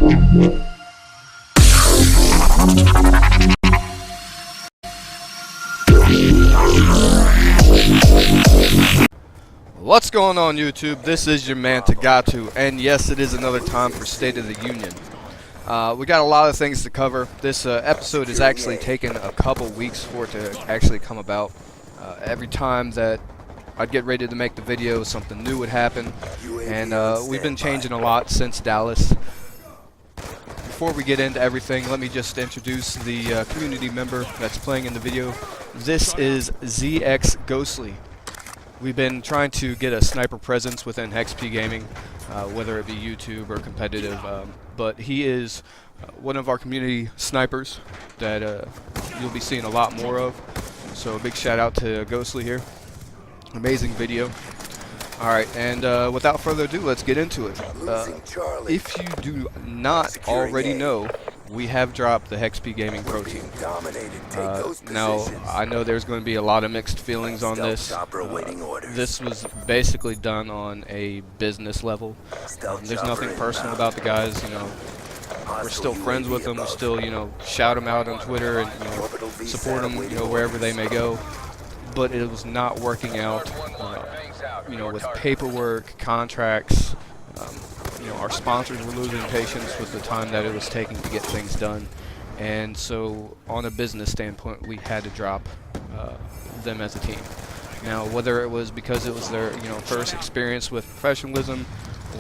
What's going on, YouTube? This is your man Tagatu, and yes, it is another time for State of the Union. We got a lot of things to cover. This episode has actually taken a couple weeks for it to actually come about. Every time that I'd get ready to make the video, something new would happen, and we've been changing a lot since Dallas. Before we get into everything, let me just introduce the community member that's playing in the video. This is HeXGaming. We've been trying to get a sniper presence within HeXpGaming, whether it be YouTube or competitive, but he is one of our community snipers that you'll be seeing a lot more of. So a big shout out to Ghostly here. Amazing video. Alright, and without further ado, let's get into it. If you do not already know, we have dropped the HeXpGaming Pro Team. Now, I know there's going to be a lot of mixed feelings on this. This was basically done on a business level. There's nothing personal about the guys. You know, we're still friends with them. We still, you know, shout them out on Twitter and, you know, support them, you know, wherever they may go. But it was not working out, you know, with paperwork, contracts. You know, our sponsors were losing patience with the time that it was taking to get things done, and so on a business standpoint, we had to drop them as a team. Now, whether it was because it was their, you know, first experience with professionalism,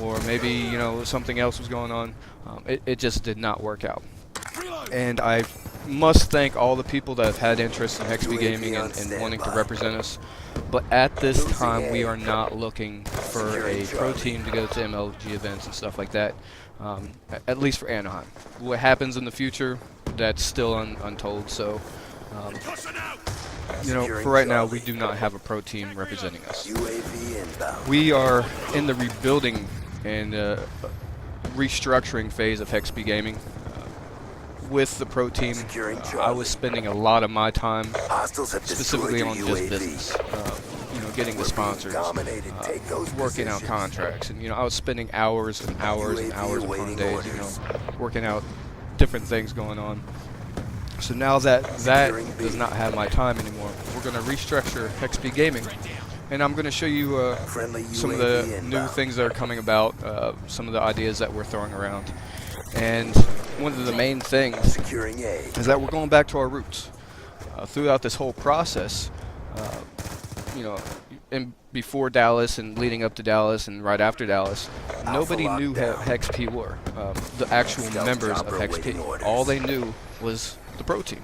or maybe, you know, something else was going on, it just did not work out. And I must thank all the people that have had interest in HeXpGaming and wanting to represent us. But at this time, we are not looking for a pro team to go to MLG events and stuff like that, at least for Anaheim. What happens in the future, that's still untold. So, you know, for right now, we do not have a pro team representing us. We are in the rebuilding and restructuring phase of HeXpGaming. With the pro team, I was spending a lot of my time specifically on just business, you know, getting the sponsors, working out contracts, and, you know, I was spending hours and hours and hours upon days, you know, working out different things going on. So now that does not have my time anymore, we're going to restructure HeXpGaming, and I'm going to show you some of the new things that are coming about, some of the ideas that we're throwing around. And one of the main things is that we're going back to our roots. Throughout this whole process, you know, and before Dallas and leading up to Dallas and right after Dallas, nobody knew who HeXp were, the actual members of HeXp. All they knew was the pro team.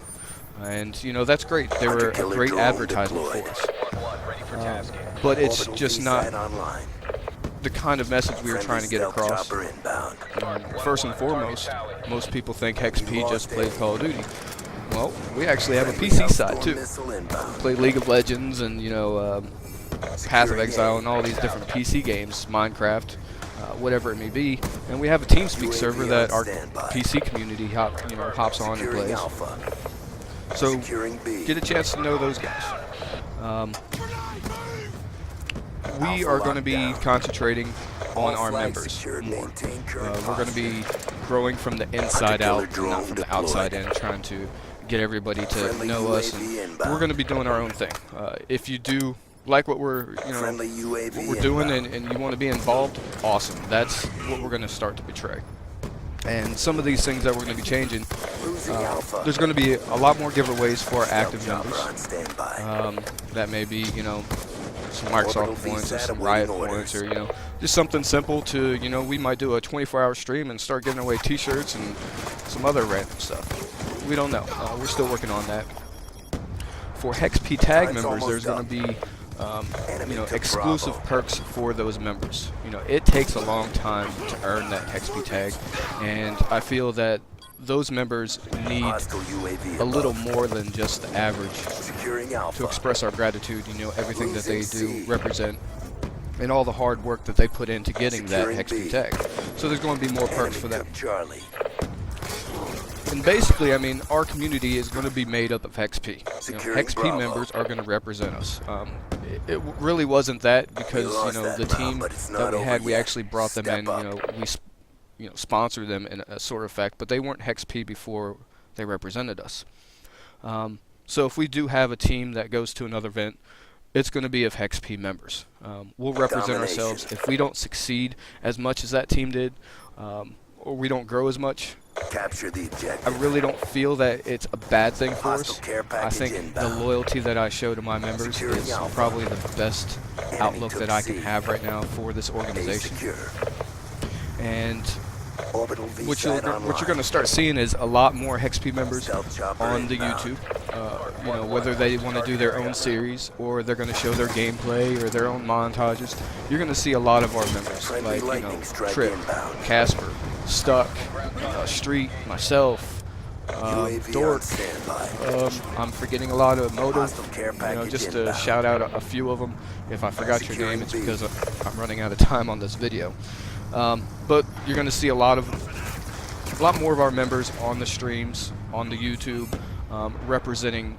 And, you know, that's great. They were a great advertisement for us. But it's just not the kind of message we were trying to get across. First and foremost, most people think HeXp just plays Call of Duty. Well, we actually have a PC side too. We play League of Legends and, you know, Path of Exile and all these different PC games, Minecraft, whatever it may be. And we have a TeamSpeak server that our PC community hops on and plays. So get a chance to know those guys. We are going to be concentrating on our members more. We're going to be growing from the inside out, not from the outside in, trying to get everybody to know us, and we're going to be doing our own thing. If you do like what we're, you know, what we're doing, and you want to be involved, awesome. That's what we're going to start to portray. And some of these things that we're going to be changing, there's going to be a lot more giveaways for our active members. That may be, you know, some Microsoft points or some Riot points, or, you know, just something simple to, you know, we might do a 24-hour stream and start giving away t-shirts and some other random stuff. We don't know. We're still working on that. For HeXp tag members, there's going to be you know, exclusive perks for those members. You know, it takes a long time to earn that HeXp tag, and I feel that those members need a little more than just the average to express our gratitude. You know, everything that they do represent and all the hard work that they put into getting that HeXp tag. So there's going to be more perks for them. And basically, I mean, our community is going to be made up of HeXp. You know, HeXp members are going to represent us. It really wasn't that, because, you know, the team that we had, we actually brought them in. You know, we sponsor them in a sort of fact, but they weren't HeXP before they represented us. So if we do have a team that goes to another event, it's going to be of HeXP members. We'll represent ourselves. If we don't succeed as much as that team did, or we don't grow as much, Capture the objective. I really don't feel that it's a bad thing for us. I think the loyalty that I show to my members is probably the best outlook that I can have right now for this organization. And what you're going to start seeing is a lot more HeXP members on the YouTube. Whether they want to do their own series or they're going to show their gameplay or their own montages, you're going to see a lot of our members, like Trip, Casper, Stuck, Street, myself, Dork. I'm forgetting a lot of Moto. Just to shout out a few of them. If I forgot your name, it's because I'm running out of time on this video. But you're going to see a lot more of our members on the streams, on the YouTube, representing,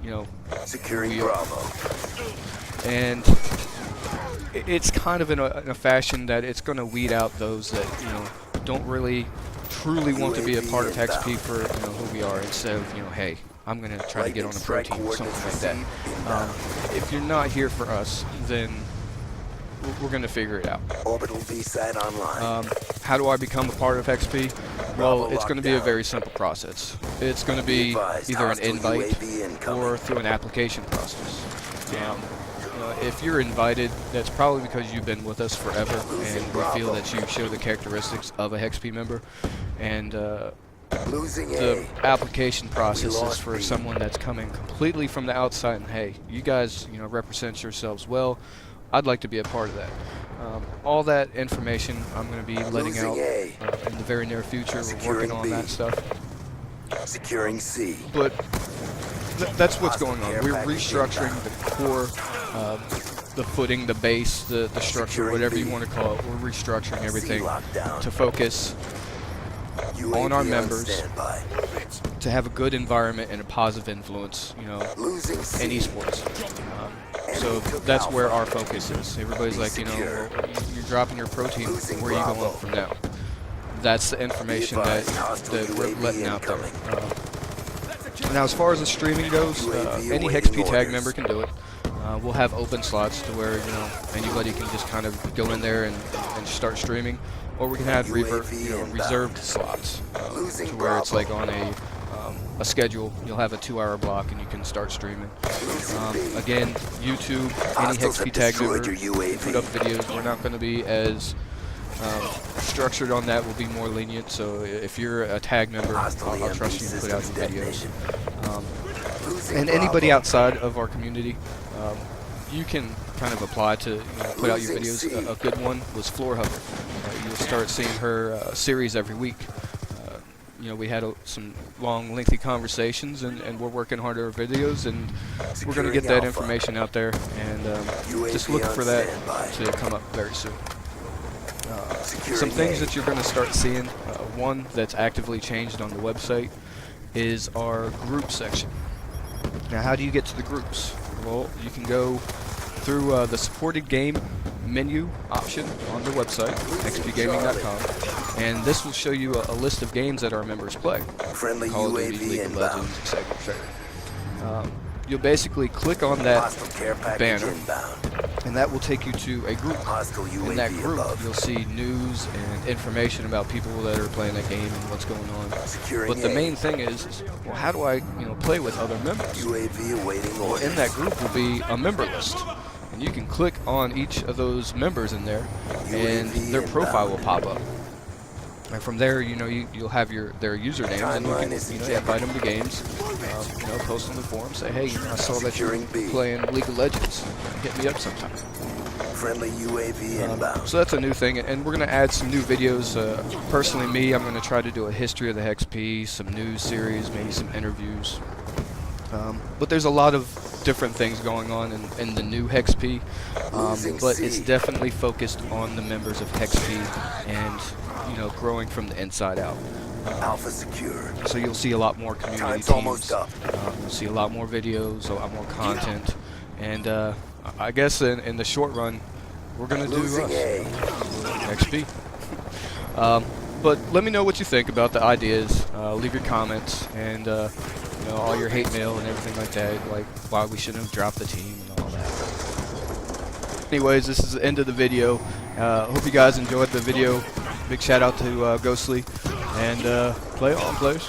Securing Bravo. And it's kind of in a fashion that it's going to weed out those that don't really truly want to be a part of HeXP for who we are, instead of hey, I'm going to try to get on a pro team or something like that. If you're not here for us, then we're going to figure it out. Orbital V-site online. How do I become a part of HeXP? Well, it's going to be a very simple process. It's going to be either an invite or through an application process. If you're invited, that's probably because you've been with us forever, and we feel that you show the characteristics of a HeXP member. And the application process is for someone that's coming completely from the outside, and hey, you guys, represent yourselves well. I'd like to be a part of that. All that information I'm going to be letting out in the very near future. We're working on that stuff. Securing C. But that's what's going on. We're restructuring the core, the footing, the base, the structure, whatever you want to call it. We're restructuring everything to focus on our members, to have a good environment and a positive influence, in esports. So that's where our focus is. Everybody's like, you're dropping your pro team. Where are you going from now? That's the information that we're letting out there. Now, as far as the streaming goes, any HeXP tag member can do it. We'll have open slots to where anybody can just kind of go in there and start streaming, or we can have reserved slots to where it's like on a schedule. You'll have a 2-hour block and you can start streaming. Again, YouTube, any HeXP tag member can put up videos. We're not going to be as structured on that. We'll be more lenient. So if you're a tag member, I'll trust you to put out your videos. And anybody outside of our community, you can kind of apply to put out your videos. A good one was Floor Hugger. You'll start seeing her series every week. We had some long, lengthy conversations, and we're working hard on our videos, and we're going to get that information out there, and just look for that to come up very soon. Some things that you're going to start seeing, one that's actively changed on the website is our group section. Now, how do you get to the groups? Well, you can go through the supported game menu option on the website, HeXpGaming.com, and this will show you a list of games that our members play. Call of Duty, League of Legends, etc., etc. You'll basically click on that banner, and that will take you to a group. In that group, you'll see news and information about people that are playing that game and what's going on. But the main thing is, well, how do I, play with other members? Well, in that group will be a member list, and you can click on each of those members in there, and their profile will pop up. And from there, you'll have their usernames, and you can invite them to games. Post on the forum, say, hey, I saw that you're playing League of Legends. Hit me up sometime. Friendly UAV inbound. So that's a new thing, and we're going to add some new videos. Personally, I'm going to try to do a history of the HeXP, some news series, maybe some interviews. But there's a lot of different things going on in the new HeXP, but it's definitely focused on the members of HeXP and growing from the inside out. Alpha secure. So you'll see a lot more community teams. You'll see a lot more videos, a lot more content, and I guess in the short run, we're gonna do us, HeXP. But let me know what you think about the ideas. Leave your comments and all your hate mail and everything like that, like why we shouldn't have dropped the team and all that. Anyways, this is the end of the video. Hope you guys enjoyed the video. Big shout out to Ghostly, and play on, players.